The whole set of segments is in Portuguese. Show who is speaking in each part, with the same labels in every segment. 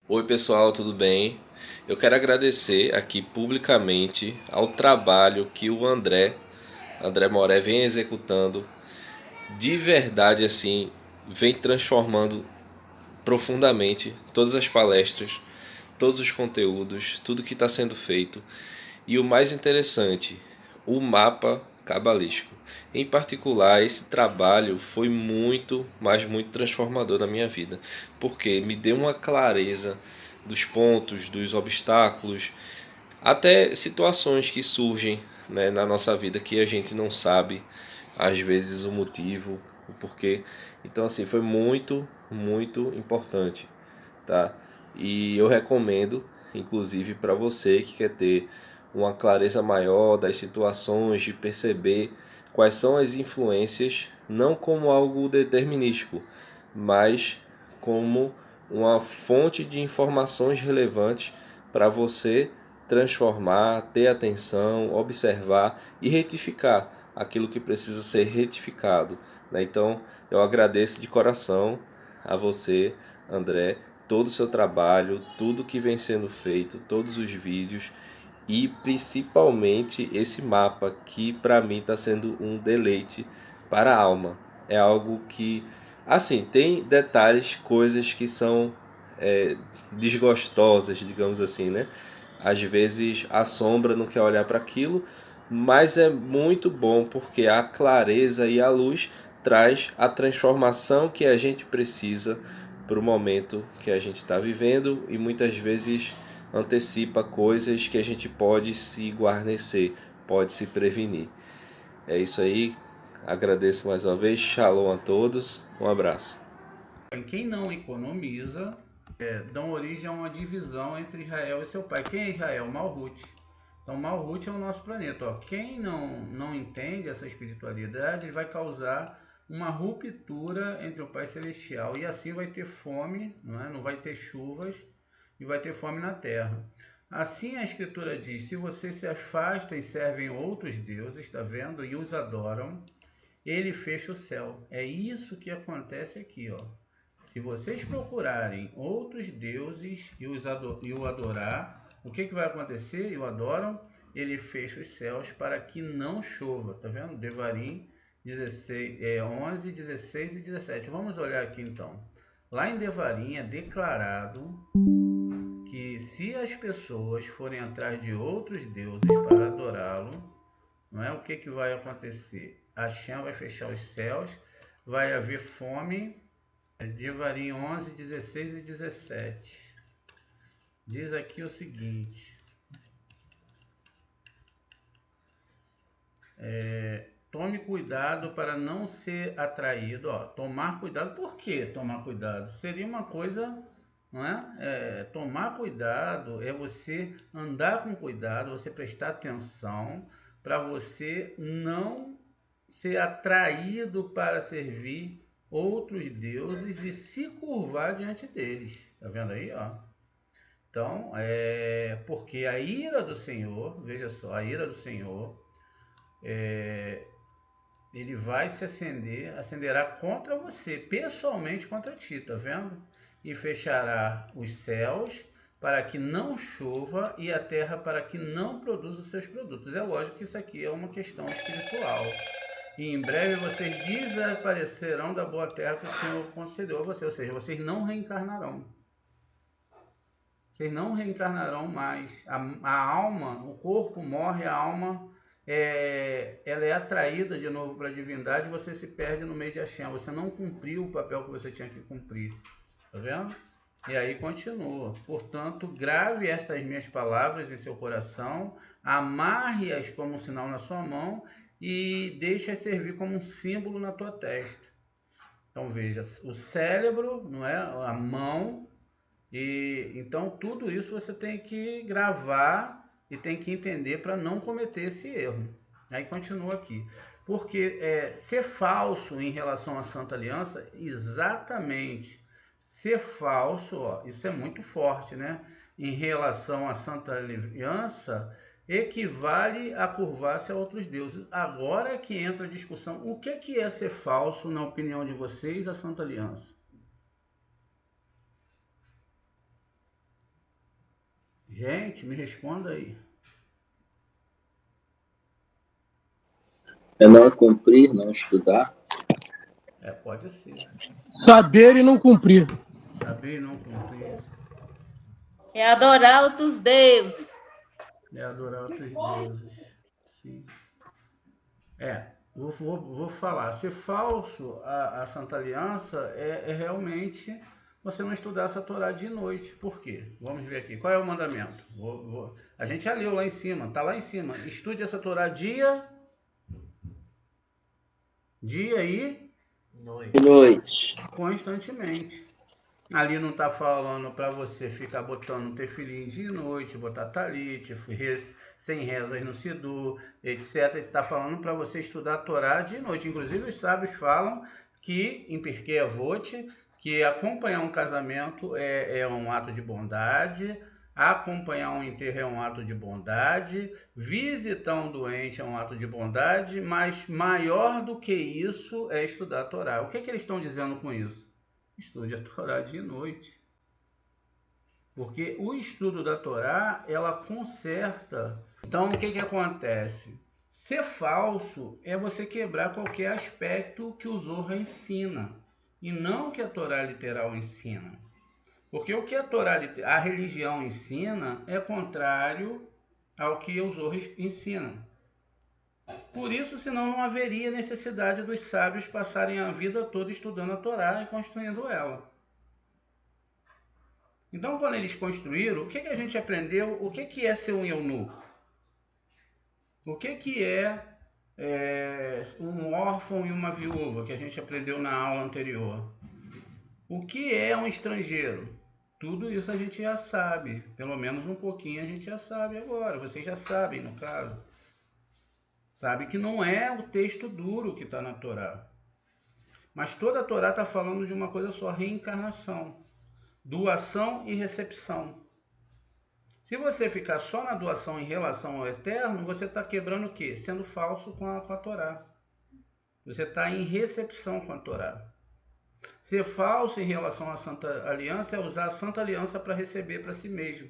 Speaker 1: Oi pessoal, tudo bem? Eu quero agradecer aqui publicamente ao trabalho que o André Moré vem executando. De verdade assim, vem transformando profundamente todas as palestras, todos os conteúdos, tudo que está sendo feito. E o mais interessante, o mapa cabalístico. Em particular, esse trabalho foi muito, mas muito transformador na minha vida, porque me deu uma clareza dos pontos, dos obstáculos, até situações que surgem, né, na nossa vida que a gente não sabe, às vezes, o motivo, o porquê. Então, assim, foi muito, muito importante, tá? E eu recomendo, inclusive, para você que quer ter uma clareza maior das situações, de perceber quais são as influências, não como algo determinístico, mas como uma fonte de informações relevantes para você transformar, ter atenção, observar e retificar aquilo que precisa ser retificado, né? Então, eu agradeço de coração a você, André, todo o seu trabalho, tudo que vem sendo feito, todos os vídeos e principalmente esse mapa que para mim está sendo um deleite para a alma. É algo que, assim, tem detalhes, coisas que são desgostosas, digamos assim, né? Às vezes a sombra não quer olhar para aquilo, mas é muito bom porque a clareza e a luz traz a transformação que a gente precisa para o momento que a gente está vivendo e muitas vezes antecipa coisas que a gente pode se guarnecer, pode se prevenir. É isso aí, agradeço mais uma vez, shalom a todos, um abraço.
Speaker 2: Quem não economiza dão origem a uma divisão entre Israel e seu pai. Quem é Israel? Malhut. Então Malhut é o nosso planeta. Ó. Quem não entende essa espiritualidade, ele vai causar uma ruptura entre o Pai Celestial e assim vai ter fome, não vai ter chuvas e vai ter fome na terra. Assim a Escritura diz: se você se afasta e servem outros deuses, está vendo, e os adoram, ele fecha o céu. É isso que acontece aqui, ó. Se vocês procurarem outros deuses e o adorar, o que vai acontecer? E o adoram, ele fecha os céus para que não chova. Tá vendo? Devarim 16, 11, 16 e 17. Vamos olhar aqui então. Lá em Devarim é declarado que se as pessoas forem atrás de outros deuses para adorá-lo, não é? O que vai acontecer? Hashem vai fechar os céus, vai haver fome. Devarim 11, 16 e 17. Diz aqui o seguinte: tome cuidado para não ser atraído. Ó, tomar cuidado, por que tomar cuidado? Seria uma coisa, não é? Tomar cuidado é você andar com cuidado, você prestar atenção para você não ser atraído para servir outros deuses e se curvar diante deles. Tá vendo aí, ó? Então, porque a ira do Senhor, veja só, a ira do Senhor, ele vai se acenderá contra você, pessoalmente contra ti, tá vendo? E fechará os céus para que não chova e a terra para que não produza os seus produtos. É lógico que isso aqui é uma questão espiritual. E em breve vocês desaparecerão da boa terra que o Senhor concedeu a vocês, ou seja, vocês não reencarnarão. Vocês não reencarnarão mais. A alma, o corpo morre, a alma ela é atraída de novo para a divindade e você se perde no meio de Hashem. Você não cumpriu o papel que você tinha que cumprir. Tá vendo? E aí continua. Portanto, grave estas minhas palavras em seu coração, amarre-as como um sinal na sua mão e deixe-as servir como um símbolo na tua testa. Então veja, o cérebro, não é? A mão, e então tudo isso você tem que gravar e tem que entender para não cometer esse erro. Aí continua aqui. Porque ser falso em relação à Santa Aliança, exatamente. Ser falso, ó, isso é muito forte, né? Em relação à Santa Aliança, equivale a curvar-se a outros deuses. Agora é que entra a discussão. O que é ser falso, na opinião de vocês, a Santa Aliança? Gente, me responda aí.
Speaker 3: É não cumprir, não estudar.
Speaker 2: Pode ser.
Speaker 4: Saber e não cumprir.
Speaker 2: Saber e não cumprir.
Speaker 5: É adorar outros deuses.
Speaker 2: É adorar outros deuses. Sim. Vou falar. Ser falso a Santa Aliança é realmente você não estudar essa Torá de noite. Por quê? Vamos ver aqui. Qual é o mandamento? A gente já leu lá em cima. Está lá em cima. Estude essa Torá dia e
Speaker 3: Noite.
Speaker 2: constantemente. Ali não está falando para você ficar botando tefilim de noite, botar talite, sem rezas no Sidur, etc. Está falando para você estudar a Torá de noite. Inclusive os sábios falam que, em Pirkei Avot, que acompanhar um casamento é um ato de bondade, acompanhar um enterro é um ato de bondade, visitar um doente é um ato de bondade, mas maior do que isso é estudar a Torá. O que eles estão dizendo com isso? Estude a Torá de noite. Porque o estudo da Torá, ela conserta. Então, o que acontece? Ser falso é você quebrar qualquer aspecto que o Zohar ensina, e não o que a Torá literal ensina. Porque o que a religião ensina é contrário ao que o Zohar ensina. Por isso, senão não haveria necessidade dos sábios passarem a vida toda estudando a Torá e construindo ela. Então, quando eles construíram, o que a gente aprendeu? O que é ser um eunuco? O que é um órfão e uma viúva, que a gente aprendeu na aula anterior? O que é um estrangeiro? Tudo isso a gente já sabe. Pelo menos um pouquinho a gente já sabe agora. Vocês já sabem, no caso. Sabe que não é o texto duro que está na Torá. Mas toda a Torá está falando de uma coisa só, reencarnação. Doação e recepção. Se você ficar só na doação em relação ao eterno, você está quebrando o quê? Sendo falso com a Torá. Você está em recepção com a Torá. Ser falso em relação à Santa Aliança é usar a Santa Aliança para receber para si mesmo.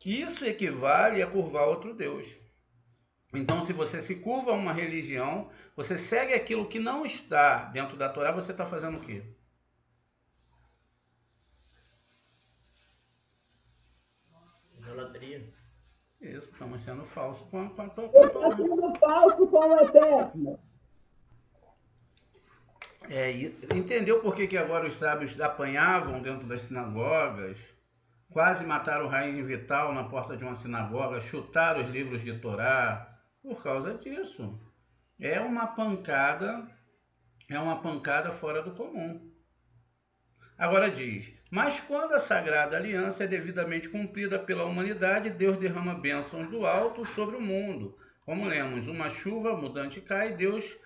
Speaker 2: Isso equivale a curvar outro Deus. Então, se você se curva a uma religião, você segue aquilo que não está dentro da Torá, você está fazendo o quê?
Speaker 6: Idolatria.
Speaker 2: Isso, estamos sendo falsos com a Torá.
Speaker 7: Está sendo falso com o Eterno.
Speaker 2: Entendeu por que agora os sábios apanhavam dentro das sinagogas, quase mataram o Rainha Vital na porta de uma sinagoga, chutaram os livros de Torá? Por causa disso. É uma pancada fora do comum. Agora diz, mas quando a Sagrada Aliança é devidamente cumprida pela humanidade, Deus derrama bênçãos do alto sobre o mundo. Como lemos, uma chuva mudante cai, Deus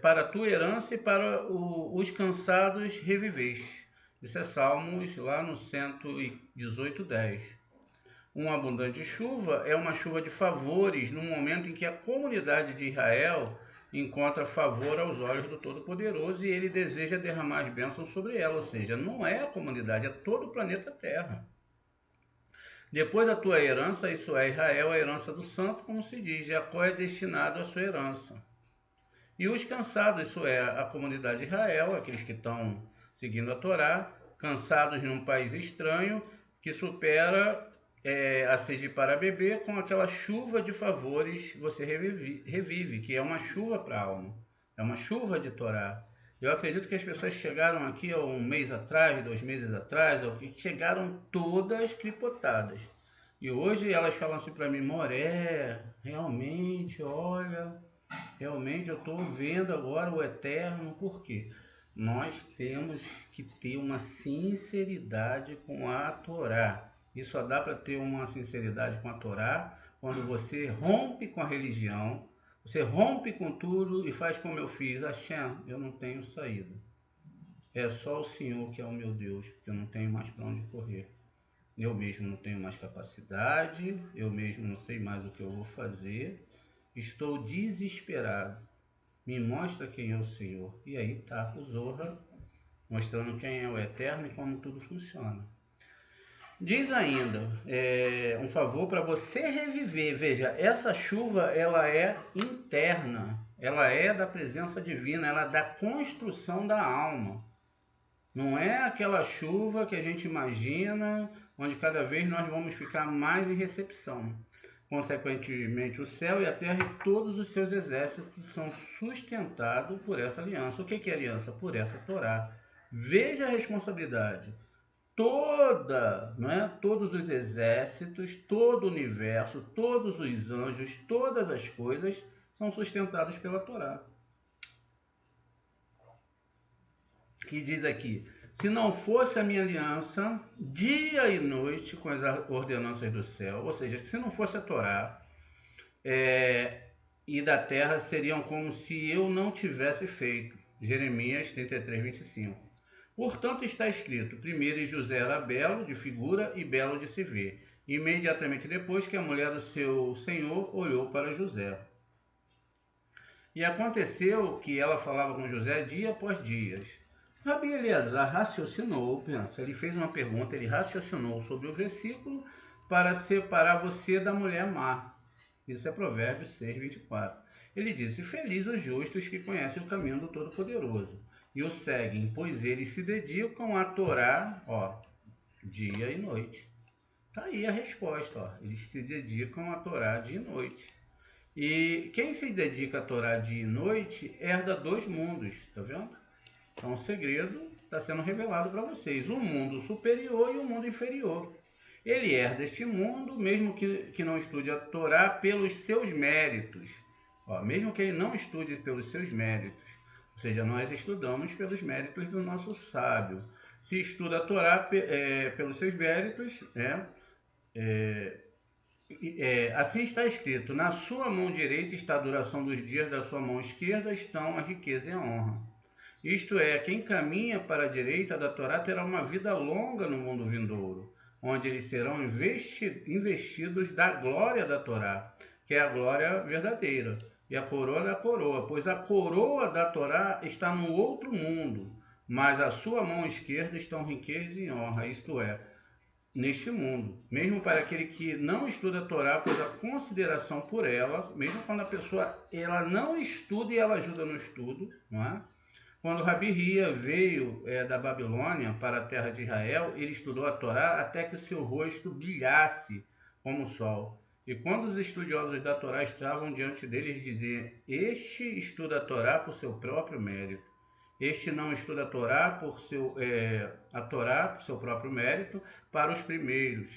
Speaker 2: para a tua herança e para os cansados reviveste. Isso é Salmos lá no 118:10. Uma abundante chuva é uma chuva de favores no momento em que a comunidade de Israel encontra favor aos olhos do Todo-Poderoso e ele deseja derramar as bênçãos sobre ela, ou seja, não é a comunidade, é todo o planeta Terra. Depois a tua herança, isso é Israel, a herança do santo, como se diz, Jacó é destinado à sua herança. E os cansados, isso é a comunidade de Israel, aqueles que estão seguindo a Torá, cansados num país estranho, que supera a sede para beber, com aquela chuva de favores você revive, que é uma chuva para a alma, é uma chuva de Torá. Eu acredito que as pessoas chegaram aqui há um mês atrás, 2 meses atrás, chegaram todas cripotadas. E hoje elas falam assim para mim, Moré, realmente, olha, realmente eu estou vendo agora o eterno, por quê? Nós temos que ter uma sinceridade com a Torá. E só dá para ter uma sinceridade com a Torá quando você rompe com a religião, você rompe com tudo e faz como eu fiz. Hashem, eu não tenho saída. É só o Senhor que é o meu Deus, porque eu não tenho mais para onde correr. Eu mesmo não tenho mais capacidade, eu mesmo não sei mais o que eu vou fazer. Estou desesperado. Me mostra quem é o Senhor. E aí está o Zohar, mostrando quem é o Eterno e como tudo funciona. Diz ainda, um favor para você reviver. Veja, essa chuva ela é interna, ela é da presença divina, ela é da construção da alma. Não é aquela chuva que a gente imagina, onde cada vez nós vamos ficar mais em recepção. Consequentemente, o céu e a terra e todos os seus exércitos são sustentados por essa aliança. O que é aliança? Por essa Torá. Veja a responsabilidade. Todos os exércitos, todo o universo, todos os anjos, todas as coisas são sustentados pela Torá. Que diz aqui, se não fosse a minha aliança, dia e noite com as ordenanças do céu, ou seja, se não fosse a Torá e da terra, seriam como se eu não tivesse feito. Jeremias 33, 25. Portanto, está escrito, primeiro José era belo de figura e belo de se ver. Imediatamente depois que a mulher do seu senhor olhou para José. E aconteceu que ela falava com José dia após dias. Rabi Eleazar raciocinou, pensa, ele fez uma pergunta, ele raciocinou sobre o versículo para separar você da mulher má. Isso é Provérbios 6, 24. Ele disse, feliz os justos que conhecem o caminho do Todo-Poderoso e o seguem, pois eles se dedicam a Torá, dia e noite. Está aí a resposta, eles se dedicam a Torá dia e noite. E quem se dedica a Torá dia e noite herda 2 mundos, tá vendo? Então o segredo está sendo revelado para vocês, o mundo superior e o mundo inferior. Ele herda este mundo, mesmo que não estude a Torá pelos seus méritos. Mesmo que ele não estude pelos seus méritos. Ou seja, nós estudamos pelos méritos do nosso sábio. Se estuda a Torá pelos seus méritos, assim está escrito, na sua mão direita está a duração dos dias, da sua mão esquerda estão a riqueza e a honra. Isto é, quem caminha para a direita da Torá terá uma vida longa no mundo vindouro, onde eles serão investidos da glória da Torá, que é a glória verdadeira. E a coroa da coroa, pois a coroa da Torá está no outro mundo, mas a sua mão esquerda estão riqueza e honra, isto é, neste mundo. Mesmo para aquele que não estuda a Torá, pois a consideração por ela, mesmo quando a pessoa ela não estuda e ela ajuda no estudo, não é? Quando Rabi Hia veio da Babilônia para a terra de Israel, ele estudou a Torá até que o seu rosto brilhasse como o sol. E quando os estudiosos da Torá estavam diante dele, eles diziam, este estuda a Torá por seu próprio mérito. Este não estuda a Torá por seu próprio mérito, para os primeiros.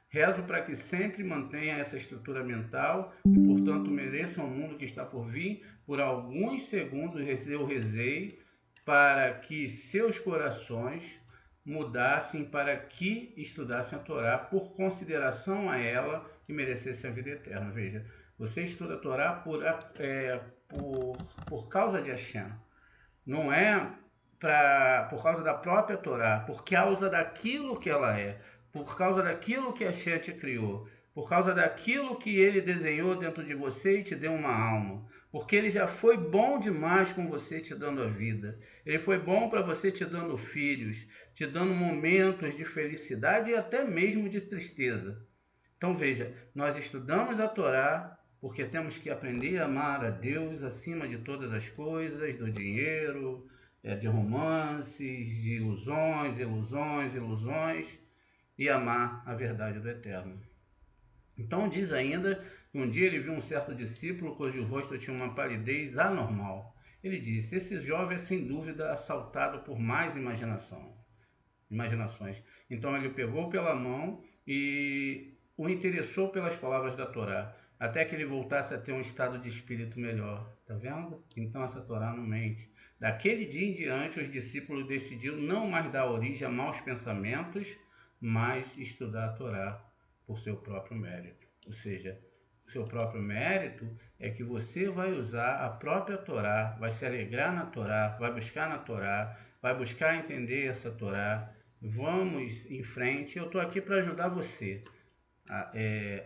Speaker 2: Rezo para que sempre mantenha essa estrutura mental e, portanto, mereça o mundo que está por vir. Por alguns segundos eu rezei para que seus corações mudassem, para que estudassem a Torá por consideração a ela que merecesse a vida eterna. Veja, você estuda a Torá por causa de Hashem. Não é por causa da própria Torá, por causa daquilo que ela é, por causa daquilo que Hashem te criou, por causa daquilo que ele desenhou dentro de você e te deu uma alma. Porque ele já foi bom demais com você te dando a vida. Ele foi bom para você te dando filhos, te dando momentos de felicidade e até mesmo de tristeza. Então veja, nós estudamos a Torá porque temos que aprender a amar a Deus acima de todas as coisas, do dinheiro, de romances, de ilusões, e amar a verdade do Eterno. Então diz ainda que um dia ele viu um certo discípulo cujo rosto tinha uma palidez anormal. Ele disse: esse jovem é sem dúvida assaltado por mais imaginações. Então ele o pegou pela mão e o interessou pelas palavras da Torá, até que ele voltasse a ter um estado de espírito melhor. Tá vendo? Então essa Torá não mente. Daquele dia em diante, os discípulos decidiram não mais dar origem a maus pensamentos, mas estudar a Torá por seu próprio mérito. Ou seja, o seu próprio mérito é que você vai usar a própria Torá, vai se alegrar na Torá, vai buscar na Torá, vai buscar entender essa Torá. Vamos em frente, eu estou aqui para ajudar você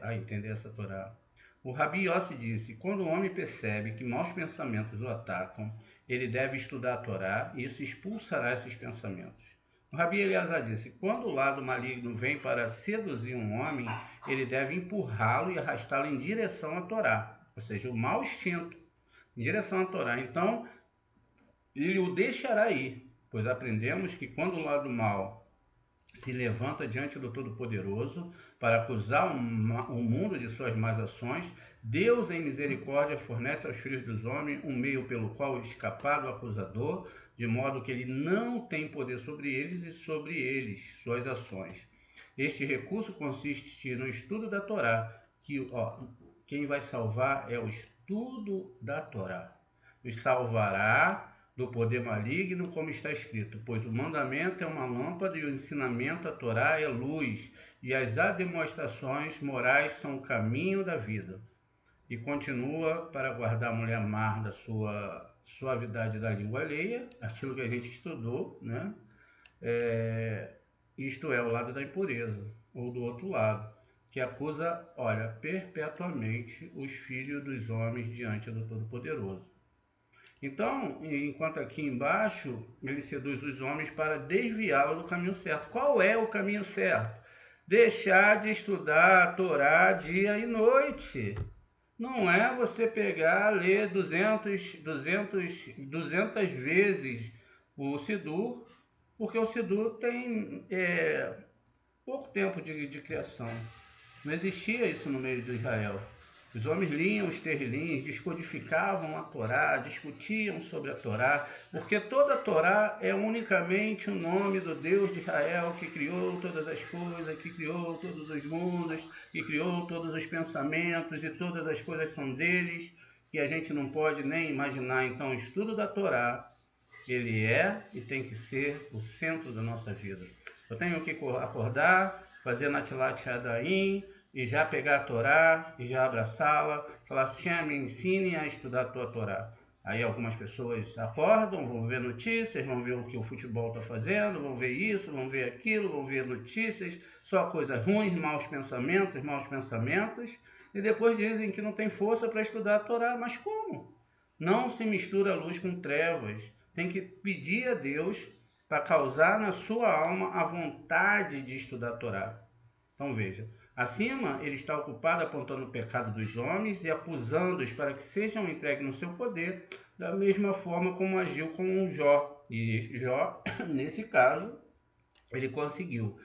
Speaker 2: a entender essa Torá. O Rabi Yossi disse: quando o homem percebe que maus pensamentos o atacam, ele deve estudar a Torá e isso expulsará esses pensamentos. O Rabi Eleazar disse: quando o lado maligno vem para seduzir um homem, ele deve empurrá-lo e arrastá-lo em direção à Torá, ou seja, o mau instinto, em direção à Torá. Então, ele o deixará ir, pois aprendemos que quando o lado mau se levanta diante do Todo-Poderoso para acusar o mundo de suas más ações, Deus, em misericórdia, fornece aos filhos dos homens um meio pelo qual escapar do acusador, de modo que ele não tem poder sobre eles e sobre eles, suas ações. Este recurso consiste no estudo da Torá, que quem vai salvar é o estudo da Torá. Os salvará do poder maligno, como está escrito, pois o mandamento é uma lâmpada e o ensinamento, a Torá, é luz, e as demonstrações morais são o caminho da vida. E continua: para guardar a mulher má da sua suavidade da língua alheia, aquilo que a gente estudou, né? Isto é, o lado da impureza, ou do outro lado, que acusa, perpetuamente os filhos dos homens diante do Todo-Poderoso. Então, enquanto aqui embaixo, ele seduz os homens para desviá-los do caminho certo. Qual é o caminho certo? Deixar de estudar a Torá dia e noite. Não é você pegar, ler 200 vezes o Sidur, porque o Sidur tem pouco tempo de criação. Não existia isso no meio de Israel. Os homens liam os terrilim, descodificavam a Torá, discutiam sobre a Torá, porque toda a Torá é unicamente o nome do Deus de Israel, que criou todas as coisas, que criou todos os mundos, que criou todos os pensamentos, e todas as coisas são deles, que a gente não pode nem imaginar. Então, o estudo da Torá, ele é e tem que ser o centro da nossa vida. Eu tenho que acordar, fazer Natilat Yadayim, e já pegar a Torá, e já abraçá-la, falar: Hashem, me ensine a estudar a tua Torá. Aí algumas pessoas acordam, vão ver notícias, vão ver o que o futebol está fazendo, vão ver isso, vão ver aquilo, vão ver notícias, só coisas ruins, maus pensamentos, e depois dizem que não tem força para estudar a Torá. Mas como? Não se mistura luz com trevas. Tem que pedir a Deus para causar na sua alma a vontade de estudar a Torá. Então veja, acima ele está ocupado apontando o pecado dos homens e acusando-os para que sejam entregues no seu poder, da mesma forma como agiu com Jó. E Jó, nesse caso, ele conseguiu.